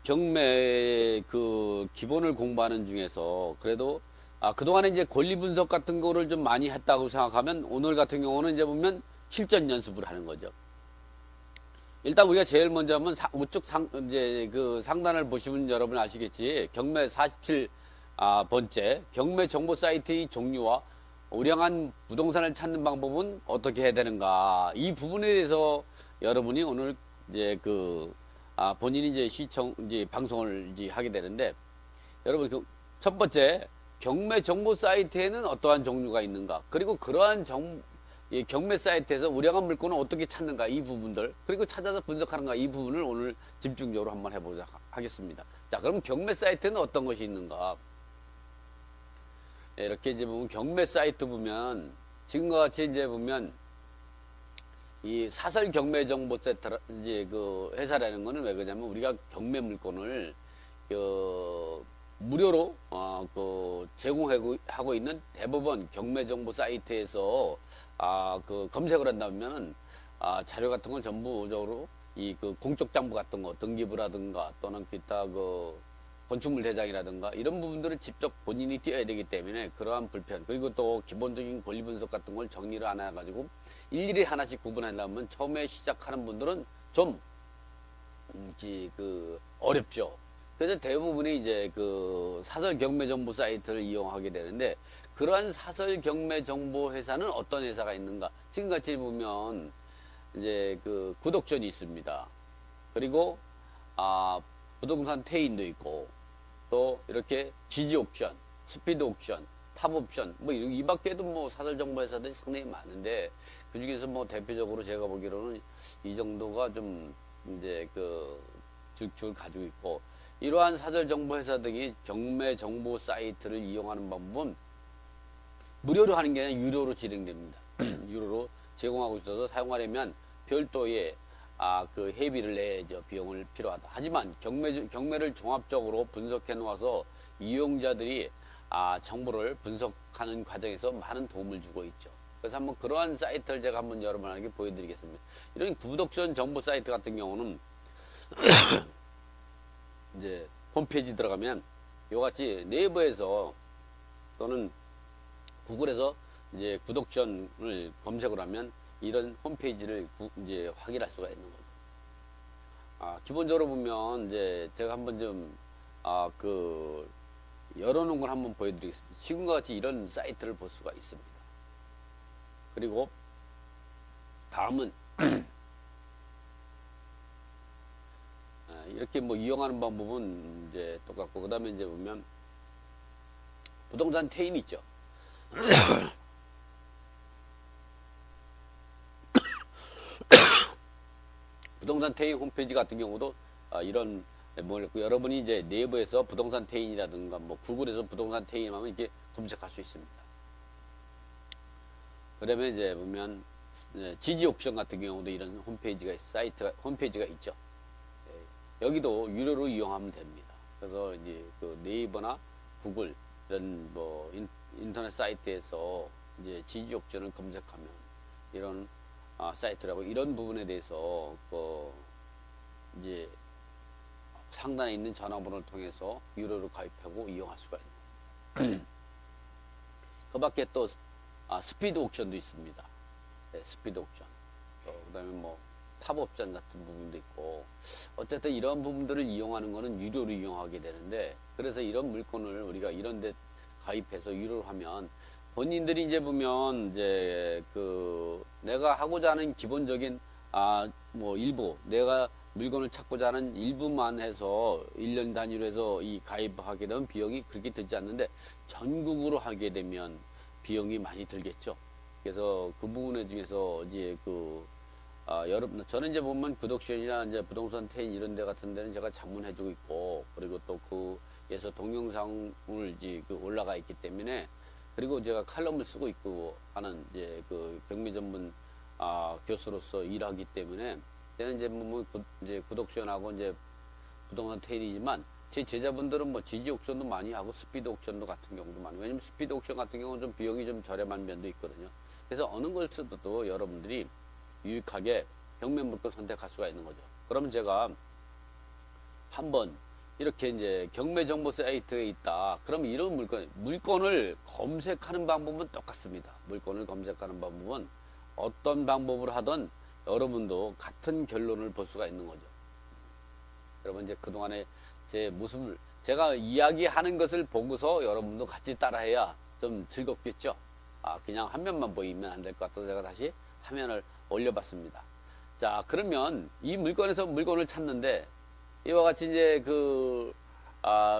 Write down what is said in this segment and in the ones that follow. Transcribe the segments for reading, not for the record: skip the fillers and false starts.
경매 그 기본을 공부하는 중에서 그래도 그동안에 이제 권리 분석 같은 거를 좀 많이 했다고 생각하면 오늘 같은 경우는 이제 보면 실전 연습을 하는 거죠. 일단 우리가 제일 먼저 하면 우측 이제 그 상단을 보시면 여러분 아시겠지. 경매 47 번째 경매 정보 사이트의 종류와 우량한 부동산을 찾는 방법은 어떻게 해야 되는가. 이 부분에 대해서 여러분이 오늘 이제 본인이 이제 이제 방송을 이제 하게 되는데, 여러분 첫 번째 경매 정보 사이트에는 어떠한 종류가 있는가, 그리고 그러한 이 경매 사이트에서 우량한 물건을 어떻게 찾는가, 이 부분들, 그리고 찾아서 분석하는가, 이 부분을 오늘 집중적으로 한번 해보자 하겠습니다. 자, 그럼 경매 사이트는 어떤 것이 있는가? 이렇게 이제 보면 경매 사이트 보면 지금과 같이 이제 보면 이 사설 경매 정보 세트 이제 그 회사라는 거는 왜 그러냐면 우리가 경매 물건을 무료로 제공하고 있는 대법원 경매 정보 사이트에서 검색을 한다면은 자료 같은 건 전부적으로 이 공적 장부 같은 거 등기부라든가 또는 기타 건축물 대장이라든가 이런 부분들을 직접 본인이 띄어야 되기 때문에 그러한 불편, 그리고 또 기본적인 권리 분석 같은 걸 정리를 안 해가지고 일일이 하나씩 구분하려면 처음에 시작하는 분들은 좀 어렵죠. 그래서 대부분이 이제 사설 경매 정보 사이트를 이용하게 되는데, 그러한 사설 경매 정보 회사는 어떤 회사가 있는가? 지금같이 보면 이제 구독전이 있습니다. 그리고 부동산 태인도 있고, 또 이렇게 지지 옥션, 스피드 옥션, 탑 옵션, 뭐 이 밖에도 뭐 사설 정보 회사들이 상당히 많은데, 그 중에서 뭐 대표적으로 제가 보기로는 이 정도가 좀 이제 줄 가지고 있고, 이러한 사설 정보 회사 등이 경매 정보 사이트를 이용하는 방법은 무료로 하는 게 아니라 유료로 진행됩니다. 유료로 제공하고 있어서 사용하려면 별도의 회비를 내야죠. 비용을 필요하다. 하지만 경매를 종합적으로 분석해 놓아서 이용자들이 정보를 분석하는 과정에서 많은 도움을 주고 있죠. 그래서 한번 그러한 사이트를 제가 한번 여러분에게 보여드리겠습니다. 이런 구독전 정보 사이트 같은 경우는 이제 홈페이지 들어가면 이같이 네이버에서 또는 구글에서 이제 구독전을 검색을 하면 이런 홈페이지를 이제 확인할 수가 있는 거죠. 기본적으로 보면 이제 제가 한번 좀 열어놓은 걸 한번 보여드리겠습니다. 지금과 같이 이런 사이트를 볼 수가 있습니다. 그리고 다음은 이렇게 뭐 이용하는 방법은 이제 똑같고, 그 다음에 이제 보면 부동산 태인 있죠. 부동산 태인 홈페이지 같은 경우도 이런 여러분이 이제 네이버에서 부동산 태인이라든가 뭐 구글에서 부동산 태인 하면 이렇게 검색할 수 있습니다. 그러면 이제 보면 지지 옥션 같은 경우도 이런 홈페이지가 있죠. 여기도 유료로 이용하면 됩니다. 그래서 이제 네이버나 구글 이런 뭐 인터넷 사이트에서 이제 지지 옥션을 검색하면 이런 사이트라고, 이런 부분에 대해서 이제 상단에 있는 전화번호를 통해서 유료로 가입하고 이용할 수가 있는. 그 밖에 또 스피드 옥션도 있습니다. 네, 스피드 옥션. 그 다음에 뭐 탑 옵션 같은 부분도 있고, 어쨌든 이런 부분들을 이용하는 거는 유료로 이용하게 되는데, 그래서 이런 물건을 우리가 이런 데 가입해서 유료로 하면 본인들이 이제 보면 이제 내가 하고자 하는 기본적인 뭐 일부 내가 물건을 찾고자 하는 일부만 해서 1년 단위로 해서 이 가입하게 되면 비용이 그렇게 들지 않는데, 전국으로 하게 되면 비용이 많이 들겠죠. 그래서 그 부분에 중에서 이제 여러분, 저는 이제 보면 구독션이나 이제 부동산 태인 이런 데 같은 데는 제가 자문해주고 있고, 그리고 또 그에서 동영상을 이제 올라가 있기 때문에, 그리고 제가 칼럼을 쓰고 있고 하는 이제 경매 전문 교수로서 일하기 때문에, 저는 이제 이제 구독션하고 이제 부동산 태인이지만 제 제자분들은 뭐 지지 옥션도 많이 하고 스피드 옥션도 같은 경우도 많고, 왜냐면 스피드 옥션 같은 경우는 좀 비용이 좀 저렴한 면도 있거든요. 그래서 어느 걸 써도 여러분들이 유익하게 경매 물건 선택할 수가 있는 거죠. 그러면 제가 한번 이렇게 이제 경매 정보 사이트에 있다. 그럼 이런 물건을 검색하는 방법은 똑같습니다. 물건을 검색하는 방법은 어떤 방법을 하든 여러분도 같은 결론을 볼 수가 있는 거죠. 여러분 이제 그동안에 제가 이야기하는 것을 보고서 여러분도 같이 따라해야 좀 즐겁겠죠. 그냥 화면만 보이면 안 될 것 같아서 제가 다시 화면을 올려봤습니다. 자, 그러면 이 물건에서 물건을 찾는데 이와 같이 이제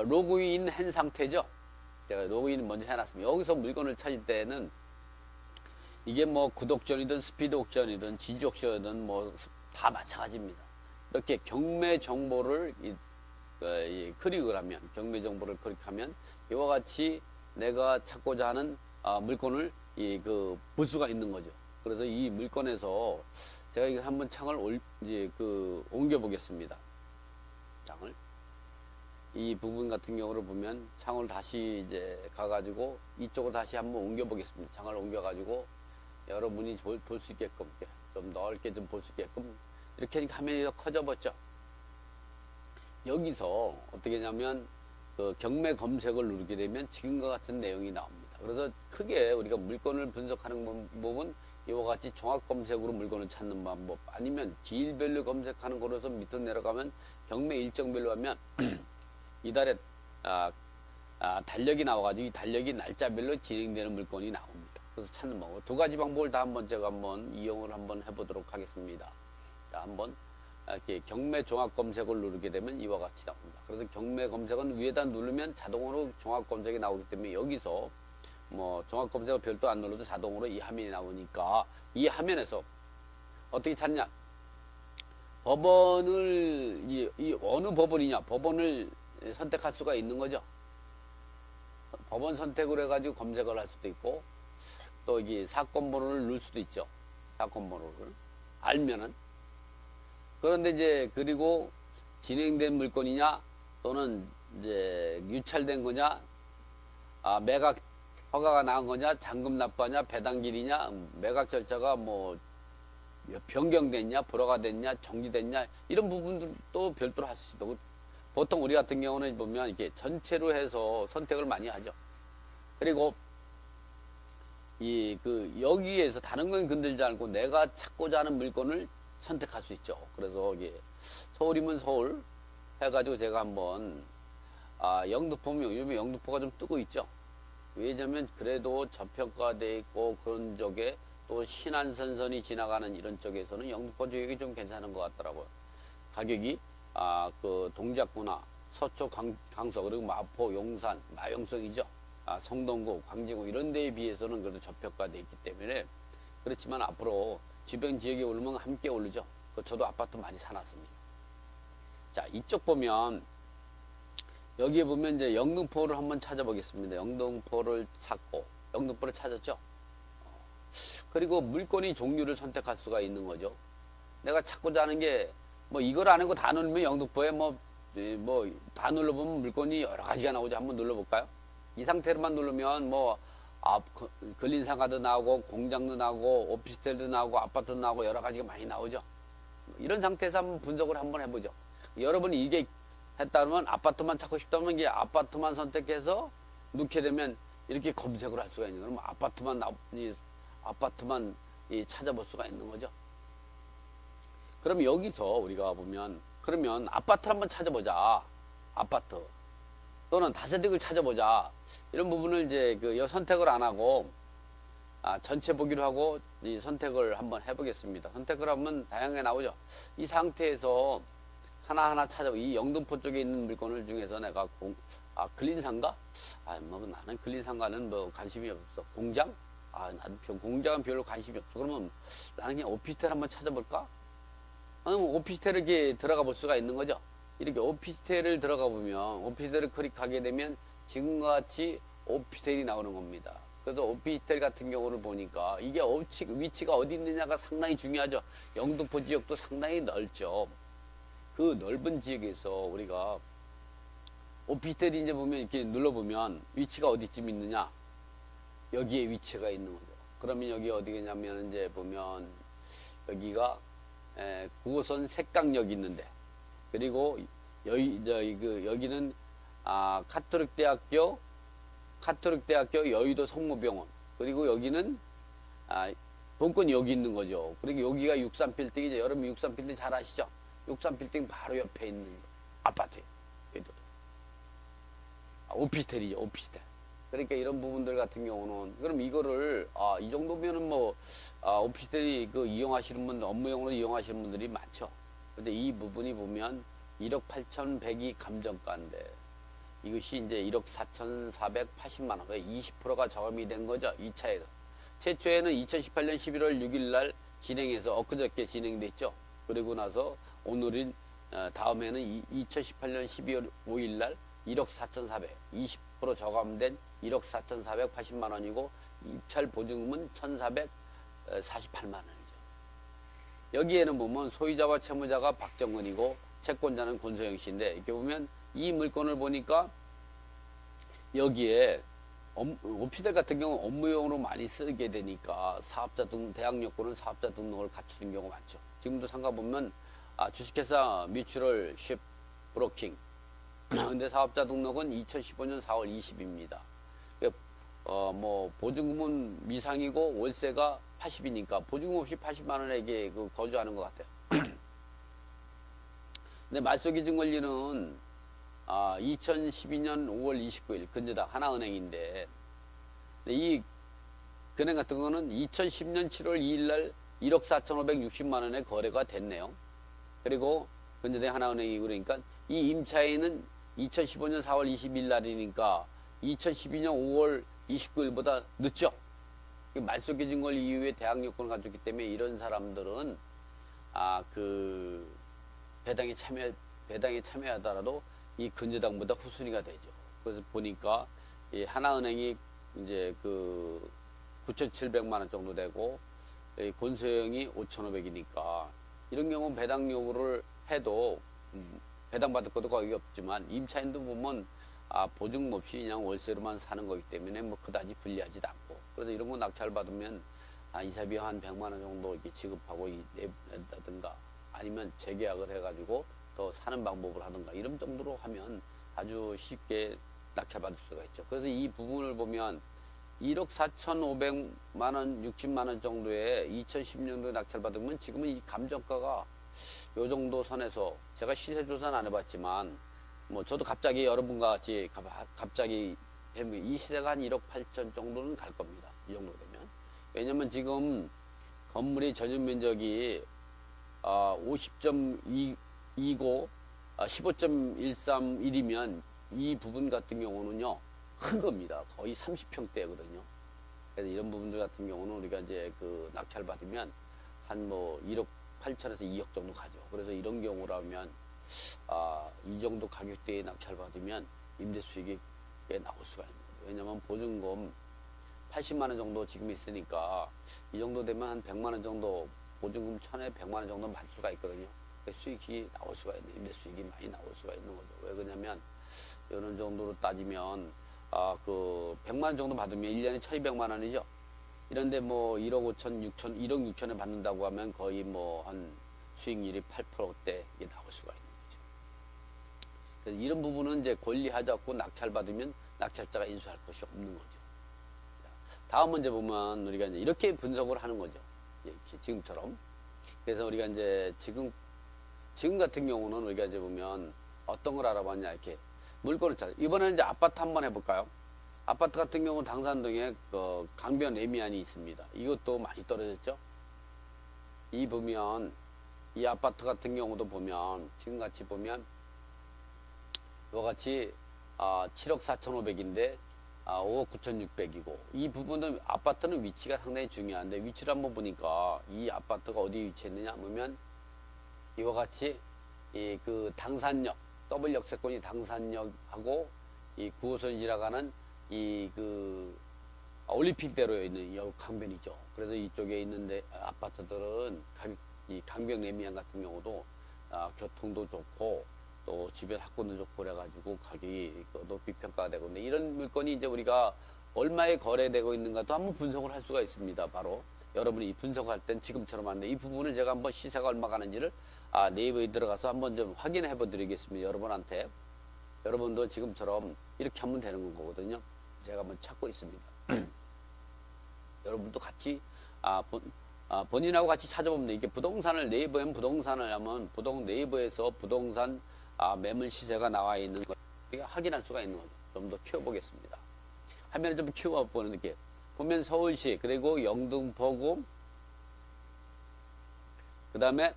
로그인 한 상태죠. 제가 로그인 먼저 해놨습니다. 여기서 물건을 찾을 때는 이게 뭐 구독전이든 스피드 옥션이든 지지 옥션이든 뭐 다 마찬가지입니다. 이렇게 경매 정보를 클릭을 하면, 경매 정보를 클릭하면 이와 같이 내가 찾고자 하는 물건을 볼 수가 있는 거죠. 그래서 이 물건에서 제가 이거 한번 창을 옮겨 보겠습니다. 창을 이 부분 같은 경우를 보면 창을 다시 이제 가가지고 이쪽으로 다시 한번 옮겨 보겠습니다. 창을 옮겨 가지고 여러분이 볼 수 있게끔 좀 넓게 좀 볼 수 있게끔 이렇게 하니까 화면이 더 커져버렸죠. 여기서 어떻게 하냐면 경매 검색을 누르게 되면 지금과 같은 내용이 나옵니다. 그래서 크게 우리가 물건을 분석하는 방법은 이와 같이 종합 검색으로 물건을 찾는 방법, 아니면 딜별로 검색하는 거로서 밑으로 내려가면 경매 일정별로 하면 이달에 달력이 나와가지고 이 달력이 날짜별로 진행되는 물건이 나옵니다. 그래서 찾는 방법 두 가지 방법을 다 제가 한번 이용을 한번 해보도록 하겠습니다. 자, 한번 이렇게 경매 종합 검색을 누르게 되면 이와 같이 나옵니다. 그래서 경매 검색은 위에다 누르면 자동으로 종합 검색이 나오기 때문에 여기서 뭐 종합 검색을 별도 안 눌러도 자동으로 이 화면이 나오니까 이 화면에서 어떻게 찾냐? 법원을 이 어느 법원이냐? 법원을 선택할 수가 있는 거죠. 법원 선택을 해가지고 검색을 할 수도 있고 또 이게 사건 번호를 넣을 수도 있죠. 사건 번호를 알면은. 그런데 이제 그리고 진행된 물건이냐 또는 이제 유찰된 거냐, 매각 허가가 나온 거냐, 잔금 납부하냐, 배당길이냐, 매각 절차가 뭐 변경됐냐, 불허가 됐냐, 정지됐냐 이런 부분들도 별도로 할 수 있고, 보통 우리 같은 경우는 보면 이렇게 전체로 해서 선택을 많이 하죠. 그리고 여기에서 다른 건 건들지 않고 내가 찾고자 하는 물건을 선택할 수 있죠. 그래서 이게 서울이면 서울 해가지고 제가 한번 영등포면 요즘에 영등포가 좀 뜨고 있죠. 왜냐면 그래도 저평가돼 있고 그런 쪽에 또 신안선선이 지나가는 이런 쪽에서는 영등포 지역이 좀 괜찮은 것 같더라고요. 가격이 동작구나 서초, 강서 그리고 마포, 용산, 마용성이죠. 성동구, 광진구 이런 데에 비해서는 그래도 저평가돼 있기 때문에 그렇지만 앞으로 주변 지역에 오르면 함께 오르죠. 저도 아파트 많이 사놨습니다. 자, 이쪽 보면 여기에 보면 이제 영등포를 한번 찾아보겠습니다. 영등포를 찾고 영등포를 찾았죠. 그리고 물건이 종류를 선택할 수가 있는 거죠. 내가 찾고자 하는 게 뭐 이걸 안 하고 다 누르면 영등포에 뭐 다 눌러보면 물건이 여러 가지가 나오죠. 한번 눌러볼까요? 이 상태로만 누르면 근린 상가도 나오고 공장도 나오고 오피스텔도 나오고 아파트도 나오고 여러 가지가 많이 나오죠. 이런 상태에서 한번 분석을 한번 해보죠. 여러분이 이게 했다면 아파트만 찾고 싶다면 이게 아파트만 선택해서 넣게 되면 이렇게 검색을 할 수가 있는 거예요. 그럼 아파트만 찾아볼 수가 있는 거죠. 그럼 여기서 우리가 보면 그러면 아파트를 한번 찾아보자. 아파트 또는 다세대를 찾아보자. 이런 부분을 이제 선택을 안 하고 전체 보기로 하고 이 선택을 한번 해보겠습니다. 선택을 하면 다양하게 나오죠. 이 상태에서 하나하나 찾아보고 이 영등포 쪽에 있는 물건을 중에서 내가 근린상가? 뭐 나는 근린상가는 뭐 관심이 없어. 공장? 나도 공장은 별로 관심이 없어. 그러면 나는 그냥 오피스텔 한번 찾아볼까? 오피스텔을 이렇게 들어가 볼 수가 있는 거죠. 이렇게 오피스텔을 들어가 보면 오피스텔을 클릭하게 되면 지금과 같이 오피스텔이 나오는 겁니다. 그래서 오피스텔 같은 경우를 보니까 이게 위치가 어디 있느냐가 상당히 중요하죠. 영등포 지역도 상당히 넓죠. 그 넓은 지역에서 우리가 오피스텔이 이제 보면 이렇게 눌러보면 위치가 어디쯤 있느냐, 여기에 위치가 있는 거죠. 그러면 여기 어디겠냐면 이제 보면 여기가 9호선 색강역이 있는데, 그리고 여기는 카톨릭대학교 여의도 성모병원. 그리고 여기는 본건이 여기 있는 거죠. 그리고 여기가 63빌딩이죠. 여러분 63빌딩 잘 아시죠? 63빌딩 바로 옆에 있는 아파트예요. 오피스텔이죠. 오피스텔. 그러니까 이런 부분들 같은 경우는 그럼 이거를 이 정도면은 뭐 오피스텔이 그 이용하시는 분, 업무용으로 이용하시는 분들이 많죠. 근데 이 부분이 보면 1억 8,100이 감정가인데 이것이 이제 1억 4,480만 원, 20%가 저감이 된 거죠. 2차에서. 최초에는 2018년 11월 6일 날 진행해서 엊그저께 진행됐죠. 그리고 나서 오늘인 다음에는 2018년 12월 5일 날 1억 4,400, 20% 저감된 1억 4,480만 원이고 입찰 보증금은 1,448만 원이죠. 여기에는 보면 소유자와 채무자가 박정은이고 채권자는 권소영 씨인데 이렇게 보면 이 물건을 보니까 여기에 오피스텔 같은 경우는 업무용으로 많이 쓰게 되니까 사업자 등 대학 요건은 사업자 등록을 갖추는 경우가 많죠. 지금도 상가 보면 주식회사 뮤추럴 쉽 브로킹 근데 사업자 등록은 2015년 4월 20입니다. 뭐 보증금은 미상이고 월세가 80이니까 보증금 없이 80만 원에게 거주하는 것 같아요. 근데 말소기준 권리는 2012년 5월 29일 근저당 하나은행인데 이 금액 같은 거는 2010년 7월 2일 날 1억 4,560만 원에 거래가 됐네요. 그리고 근저당 하나은행이 그러니까 이 임차인은 2015년 4월 20일 날이니까 2012년 5월 29일보다 늦죠. 말소기준 권리 이후에 대학 요건을 가졌기 때문에 이런 사람들은 그 배당에 참여하더라도 이 근저당보다 후순위가 되죠. 그래서 보니까 이 하나은행이 이제 그 9,700만 원 정도 되고 권소영이 5,500이니까 이런 경우 배당 요구를 해도 배당받을 것도 거의 없지만 임차인도 보면 보증금 없이 그냥 월세로만 사는 거기 때문에 뭐 그다지 불리하지도 않고 그래서 이런 거 낙찰받으면 이사비용 한 100만 원 정도 이렇게 지급하고 낸다든가 아니면 재계약을 해가지고 더 사는 방법을 하든가 이런 정도로 하면 아주 쉽게 낙찰받을 수가 있죠. 그래서 이 부분을 보면 1억 4,500만 원, 60만 원 정도의 2010년도에 낙찰받으면 지금은 이 감정가가 요 정도 선에서 제가 시세 조사는 안 해봤지만 뭐 저도 갑자기 여러분과 같이 갑자기 이 시세가 한 1억 8천 정도는 갈 겁니다. 이 정도 되면. 왜냐면 지금 건물의 전용 면적이 50.2고 15.131이면 이 부분 같은 경우는요 큰 겁니다. 거의 30평대거든요. 그래서 이런 부분들 같은 경우는 우리가 이제 그 낙찰 받으면 한 뭐 1억 8천에서 2억 정도 가죠. 그래서 이런 경우라면 이 정도 가격대에 낙찰 받으면 임대 수익이 꽤 나올 수가 있는 거죠. 왜냐면 보증금 80만 원 정도 지금 있으니까 이 정도 되면 한 100만 원 정도 보증금 1,000에 100만 원 정도 받을 수가 있거든요. 수익이 나올 수가 있는 임대 수익이 많이 나올 수가 있는 거죠. 왜 그러냐면 이런 정도로 따지면 그 100만 원 정도 받으면 1년에 1,200만 원이죠. 이런데 뭐 1억 5천, 6천, 1억 6천에 받는다고 하면 거의 뭐 한 수익률이 8%대 나올 수가 있는 거죠. 그래서 이런 부분은 이제 권리하지 않고 낙찰 받으면 낙찰자가 인수할 것이 없는 거죠. 자, 다음 문제 보면 우리가 이제 이렇게 분석을 하는 거죠. 이렇게 지금처럼. 그래서 우리가 이제 지금 같은 경우는 우리가 이제 보면 어떤 걸 알아봤냐 이렇게 물건을 찾아. 이번에는 이제 아파트 한번 해볼까요? 아파트 같은 경우 당산동에 강변 레미안이 있습니다. 이것도 많이 떨어졌죠. 이 보면 이 아파트 같은 경우도 보면 지금 같이 보면 이같이 7억 4,500인데 5억 9,600이고 이 부분은 아파트는 위치가 상당히 중요한데 위치를 한번 보니까 이 아파트가 어디 위치했느냐 보면 이와 같이 그 당산역 더블 역세권이 당산역하고 이 9호선이 지나가는 이 그 올림픽대로에 있는 이 강변이죠. 그래서 이쪽에 있는데 아파트들은 이 강변 레미안 같은 경우도 교통도 좋고 또 주변 학군도 좋고 그래가지고 가격이 높이 평가가 되고 근데 이런 물건이 이제 우리가 얼마에 거래되고 있는가도 한번 분석을 할 수가 있습니다. 바로 여러분이 분석할 땐 지금처럼 하는데 이 부분을 제가 한번 시세가 얼마 가는지를 네이버에 들어가서 한번 좀 확인해 봐 드리겠습니다. 여러분한테. 여러분도 지금처럼 이렇게 하면 되는 거거든요. 제가 한번 찾고 있습니다. 여러분도 같이 본인하고 같이 찾아보면 이게 부동산을 네이버에 부동산을 하면 네이버에서 부동산 매물 시세가 나와 있는 걸 우리가 확인할 수가 있는 거죠. 좀 더 키워보겠습니다. 화면을 좀 키워보는 게 보면 서울시 그리고 영등포구 그 다음에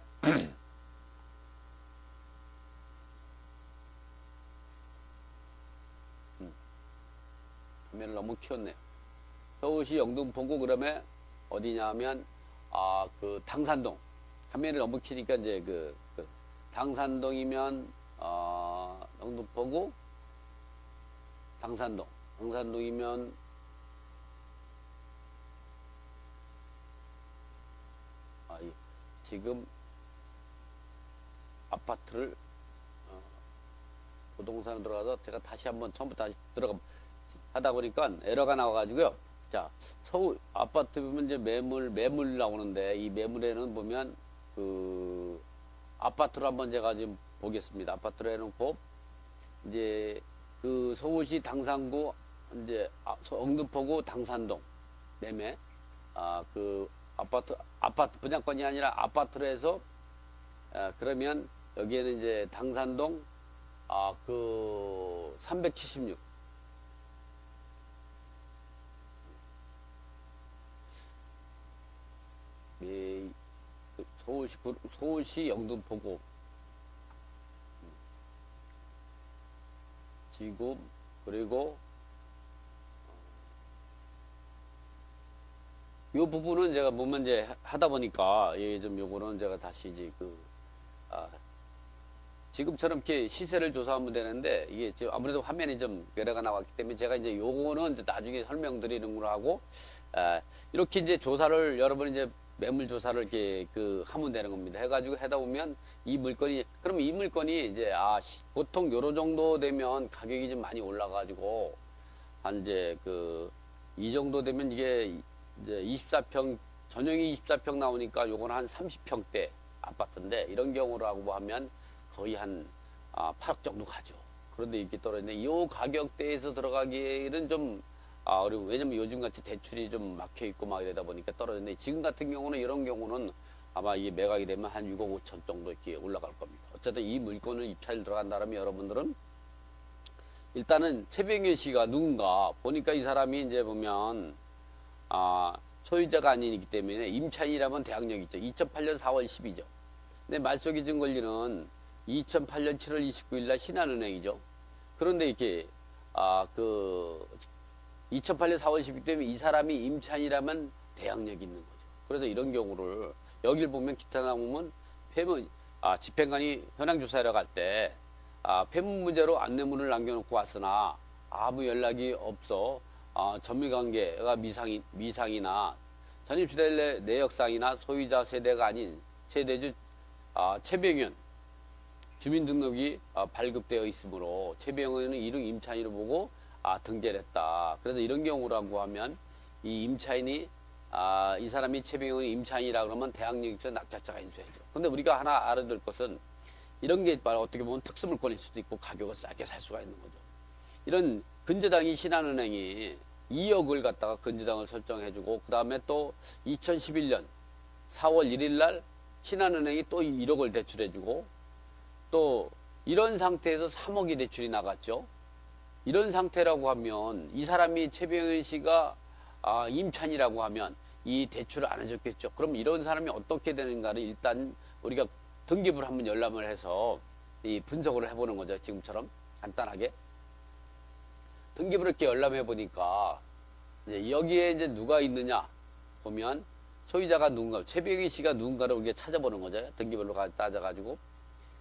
화면을 너무 키웠네요. 서울시 영등포구 그러면 어디냐면 그 당산동 화면을 너무 키니까 이제 그 당산동이면 영등포구 당산동이면 지금 아파트를 부동산으로 들어가서 제가 다시 한번 처음부터 다시 들어가 하다 보니까 에러가 나와가지고요. 자, 서울 아파트 보면 이제 매물 나오는데 이 매물에는 보면 그 아파트로 한번 제가 지금 보겠습니다. 아파트로 해놓고 이제 그 서울시 당산구 이제 영등포구 당산동 매매 그 아파트 분양권이 아니라 아파트로 해서 그러면 여기에는 이제 당산동 그 376 서울시 영등포구 지금 그리고 요 부분은 제가 보면 이제 하다 보니까 좀 요거는 제가 다시 이제 지금처럼 이렇게 시세를 조사하면 되는데 이게 지금 아무래도 화면이 좀 에러가 나왔기 때문에 제가 이제 요거는 이제 나중에 설명드리는 걸로 하고 이렇게 이제 조사를 여러분 이제 매물 조사를 이렇게 하면 되는 겁니다. 해가지고 하다 보면 이 물건이 그럼 이 물건이 이제 보통 요런 정도 되면 가격이 좀 많이 올라가지고 한 이제 이 정도 되면 이게 이제 24평 전용이 24평 나오니까 요건 한 30평대 아파트인데 이런 경우라고 하면 거의 한 8억 정도 가죠. 그런데 이렇게 떨어지는데 이 가격대에서 들어가기에는 좀 그리고 왜냐면 요즘같이 대출이 좀 막혀있고 막 이러다 보니까 떨어졌는데 지금 같은 경우는 이런 경우는 아마 이게 매각이 되면 한 6억 5천 정도 이렇게 올라갈 겁니다. 어쨌든 이 물건을 입찰 들어간다면 여러분들은 일단은 최병현 씨가 누군가 보니까 이 사람이 이제 보면 소유자가 아니기 때문에 임차인이라면 대항력이 있죠. 2008년 4월 10일이죠. 근데 말소기 증권료는 2008년 7월 29일 날 신한은행이죠. 그런데 이렇게 2008년 4월 10일 때문에 이 사람이 임차인이라면 대항력이 있는 거죠. 그래서 이런 경우를 여기를 보면 기타 나오면 집행관이 현황 조사하러 갈 때 폐문 문제로 안내문을 남겨놓고 왔으나 아무 연락이 없어 점유관계가 미상이나 전입세대 내역상이나 소유자 세대가 아닌 세대주 최병현 주민등록이 발급되어 있으므로 최병현은 이름 임차인으로 보고 등재를 했다. 그래서 이런 경우라고 하면 이 임차인이 이 사람이 최병현이 임차인이라 그러면 대항력이 있어 낙찰자가 인수해줘. 근데 우리가 하나 알아야 될 것은 이런 게 어떻게 보면 특수물건일 수도 있고 가격을 싸게 살 수가 있는 거죠. 이런 근저당이 신한은행이 2억을 갖다가 근저당을 설정해주고 그 다음에 또 2011년 4월 1일 날 신한은행이 또 1억을 대출해주고 또 이런 상태에서 3억이 대출이 나갔죠. 이런 상태라고 하면 이 사람이 최병현 씨가 임차인이라고 하면 이 대출을 안 해줬겠죠. 그럼 이런 사람이 어떻게 되는가를 일단 우리가 등기부를 한번 열람을 해서 이 분석을 해보는 거죠. 지금처럼 간단하게 등기부를 이렇게 열람해 보니까 이제 여기에 이제 누가 있느냐 보면 소유자가 누군가 최병현 씨가 누군가를 우리가 찾아보는 거죠. 등기부로 따져가지고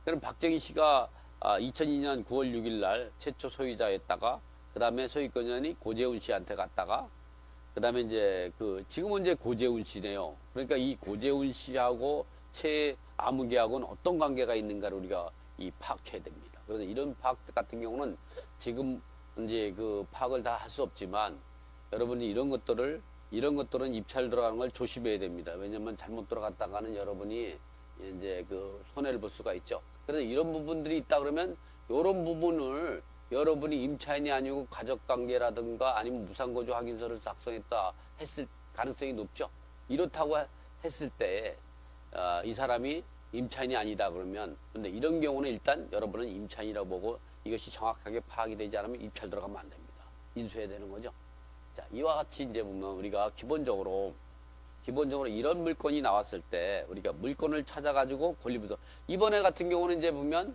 그럼 박정희 씨가 2002년 9월 6일 날 최초 소유자였다가 그 다음에 소유권자이 고재훈 씨한테 갔다가 그 다음에 이제 지금은 이제 고재훈 씨네요. 그러니까 이 고재훈 씨하고 최아무개하고는 어떤 관계가 있는가를 우리가 파악해야 됩니다. 그래서 이런 파악 같은 경우는 지금 이제 파악을 다 할 수 없지만 여러분이 이런 것들은 입찰 들어가는 걸 조심해야 됩니다. 왜냐면 잘못 들어갔다가는 여러분이 이제 그 손해를 볼 수가 있죠. 그래서 이런 부분들이 있다 그러면 이런 부분을 여러분이 임차인이 아니고 가족관계라든가 아니면 무상거주 확인서를 작성했다 했을 가능성이 높죠. 이렇다고 했을 때 이 사람이 임차인이 아니다 그러면, 근데 이런 경우는 일단 여러분은 임차인이라고 보고 이것이 정확하게 파악이 되지 않으면 입찰 들어가면 안 됩니다. 인수해야 되는 거죠. 자, 이와 같이 이제 보면 우리가 기본적으로 이런 물건이 나왔을 때 우리가 물건을 찾아가지고 권리부서, 이번에 같은 경우는 이제 보면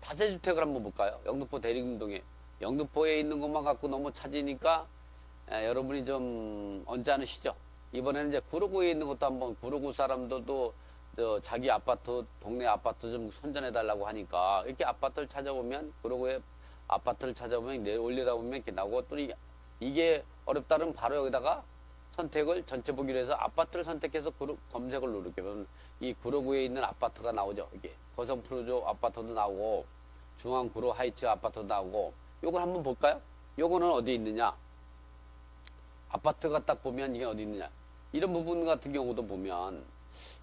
다세주택을 한번 볼까요? 영등포 대림동에, 영등포에 있는 것만 갖고 너무 찾으니까 여러분이 좀 언짢으시죠? 이번에는 이제 구로구에 있는 것도 한번, 구로구 사람들도 자기 아파트, 동네 아파트 좀 선전해 달라고 하니까 이렇게 아파트를 찾아보면, 구로구에 아파트를 찾아보면 올리다 보면 이렇게 나오고, 또 이게 어렵다면 바로 여기다가 선택을 전체 보기로 해서 아파트를 선택해서 검색을 누르게 되면 이 구로구에 있는 아파트가 나오죠. 이게 거성 프로조 아파트도 나오고 중앙 구로 하이츠 아파트도 나오고. 요걸 한번 볼까요? 요거는 어디에 있느냐? 아파트가 딱 보면 이게 어디 있느냐? 이런 부분 같은 경우도 보면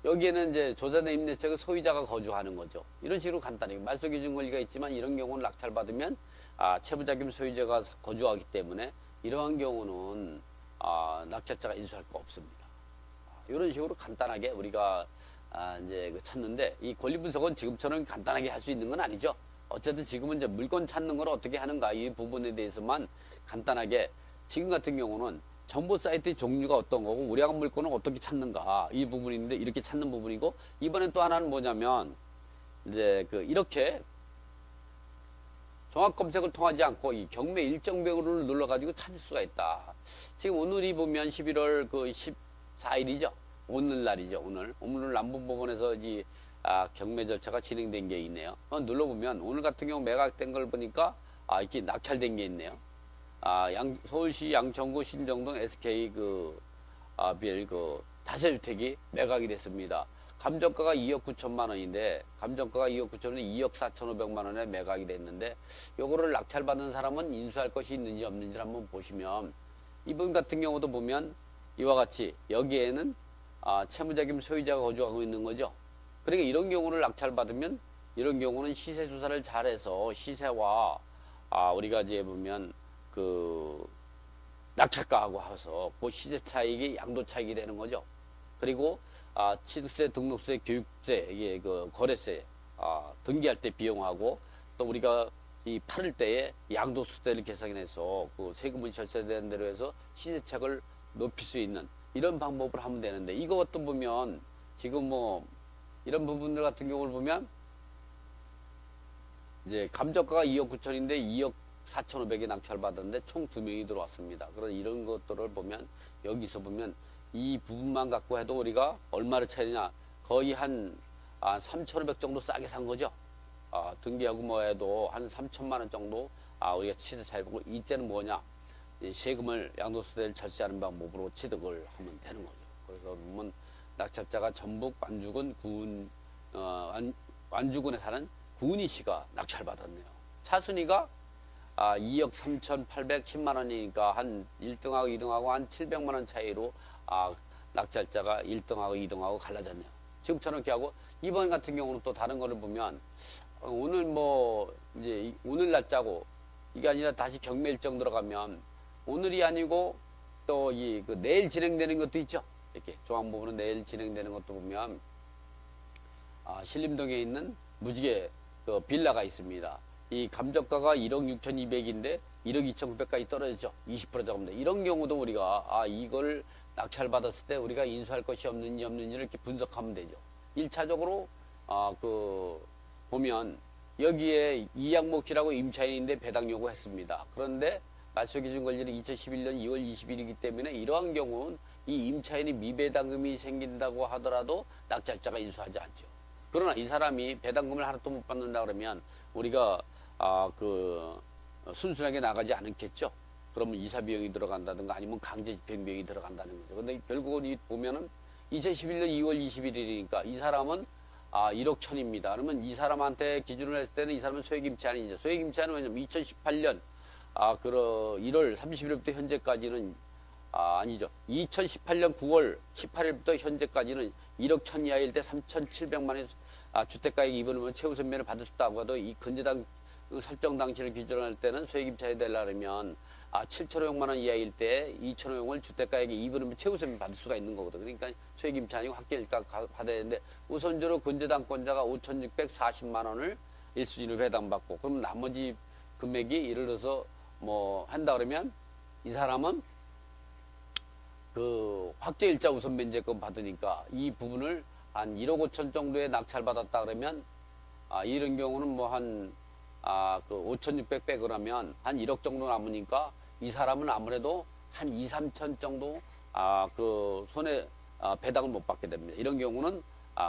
여기에는 이제 조자내 임대차가 소유자가 거주하는 거죠. 이런 식으로 간단하게 말소기준 권리가 있지만 이런 경우는 낙찰받으면 채무자금 소유자가 거주하기 때문에 이러한 경우는 낙찰자가 인수할 거 없습니다. 이런 식으로 간단하게 우리가 이제 찾는데, 이 권리 분석은 지금처럼 간단하게 할 수 있는 건 아니죠. 어쨌든 지금은 이제 물건 찾는 걸 어떻게 하는가 이 부분에 대해서만 간단하게, 지금 같은 경우는 정보 사이트의 종류가 어떤 거고 우량한 물건을 어떻게 찾는가 이 부분인데, 이렇게 찾는 부분이고, 이번엔 또 하나는 뭐냐면 이제 이렇게 종합 검색을 통하지 않고 이 경매 일정별을 눌러가지고 찾을 수가 있다. 지금 오늘이 보면 11월 14일이죠. 오늘날이죠. 오늘 남부법원에서 이 경매 절차가 진행된 게 있네요. 눌러보면 오늘 같은 경우 매각된 걸 보니까 이렇게 낙찰된 게 있네요. 서울시 양천구 신정동 SK 빌 다세주택이 매각이 됐습니다. 감정가가 2억 9천만 원인데, 감정가가 2억 9천 원에 2억 4천5백만 원에 매각이 됐는데, 요거를 낙찰받은 사람은 인수할 것이 있는지 없는지를 한번 보시면, 이분 같은 경우도 보면 이와 같이 여기에는 채무자금 소유자가 거주하고 있는 거죠. 그러니까 이런 경우를 낙찰받으면, 이런 경우는 시세 조사를 잘해서 시세와 우리가 이제 보면 낙찰가하고 해서 그 시세 차익이 양도 차익이 되는 거죠. 그리고 취득세, 등록세, 교육세, 이게 거래세 등기할 때 비용하고, 또 우리가 이 팔을 때에 양도소득세를 계산해서 세금을 절세되는 대로 해서 시세차익을 높일 수 있는 이런 방법을 하면 되는데, 이것도 보면 지금 이런 부분들 같은 경우를 보면 이제 감정가가 2억 9천인데 2억 4,500이 낙찰받았는데 총 2명이 들어왔습니다. 그래서 이런 것들을 보면, 여기서 보면 이 부분만 갖고 해도 우리가 얼마를 차리냐, 거의 한 3,500 정도 싸게 산 거죠. 등기하고 뭐 해도 한 3천만 원 정도 우리가 취득 잘 보고, 이때는 뭐냐, 세금을 양도소득세를 절세하는 방법으로 취득을 하면 되는 거죠. 그래서 보면 낙찰자가 전북 완주군에 사는 구은희 씨가 낙찰받았네요. 차순위가 2억 3,810만 원이니까 한 1등하고 2등하고 한 700만 원 차이로 낙찰자가 1등하고 2등하고 갈라졌네요. 지금처럼 이렇게 하고, 이번 같은 경우는 또 다른 거를 보면 오늘 이제 오늘 날짜고 이게 아니라 다시 경매 일정 들어가면 오늘이 아니고 또 내일 진행되는 것도 있죠. 이렇게 조항부분은 내일 진행되는 것도 보면 신림동에 있는 무지개 빌라가 있습니다. 이 감정가가 1억 6,200인데 1억 2,900까지 떨어졌죠. 20% 정도. 이런 경우도 우리가 이걸 낙찰받았을 때 우리가 인수할 것이 없는지를 이렇게 분석하면 되죠. 1차적으로 보면 여기에 이양목 씨라고 임차인인데 배당 요구했습니다. 그런데 말소기준 권리는 2011년 2월 20일이기 때문에 이러한 경우는 이 임차인이 미배당금이 생긴다고 하더라도 낙찰자가 인수하지 않죠. 그러나 이 사람이 배당금을 하나도 못 받는다 그러면 우리가 순순하게 나가지 않겠죠. 그러면 이사 비용이 들어간다든가 아니면 강제 집행 비용이 들어간다는 거죠. 근데 결국은 보면은 2011년 2월 21일이니까 이 사람은 1억 1,000입니다. 그러면 이 사람한테 기준을 했을 때는 이 사람은 소액임차인이죠. 소액임차인은 왜냐면 2018년 1월 31일부터 현재까지는 아니죠. 2018년 9월 18일부터 현재까지는 1억 천 이하일 때 3,700만 원의 주택가액 2분의 1 최우 선면을 받았다고 해도 이 근저당 설정 당시를 기준할 때는 소액임차에 되려면 7,500만 원 이하일 때 2,500원을 주택가액 2분의 1 최우 선면 받을 수가 있는 거거든. 그러니까 소액임차 아니고 확정일가 받아야 되는데 우선적으로 근저당권자가 5,640만 원을 일수지로 배당받고 그럼 나머지 금액이 예를 들어서 뭐 한다 그러면 이 사람은 그 확정일자 우선 면제권 받으니까 이 부분을 한 1억 5천 정도에 낙찰받았다 그러면 이런 경우는 뭐 한 그 5,600 빼고 그러면 한 1억 정도 남으니까 이 사람은 아무래도 한 2, 3천 정도 그 손해 배당을 못 받게 됩니다. 이런 경우는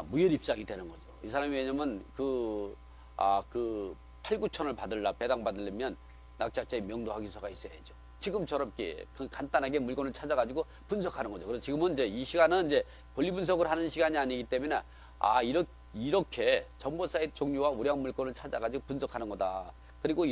무혈 입장이 되는 거죠. 이 사람이 왜냐면 그 8, 9천을 배당 받으려면 낙찰자의 명도 확인서가 있어야죠. 지금처럼 그 간단하게 물건을 찾아가지고 분석하는 거죠. 그래서 지금은 이제 이 시간은 이제 권리 분석을 하는 시간이 아니기 때문에 이렇게 정보 사이트 종류와 우량 물건을 찾아가지고 분석하는 거다. 그리고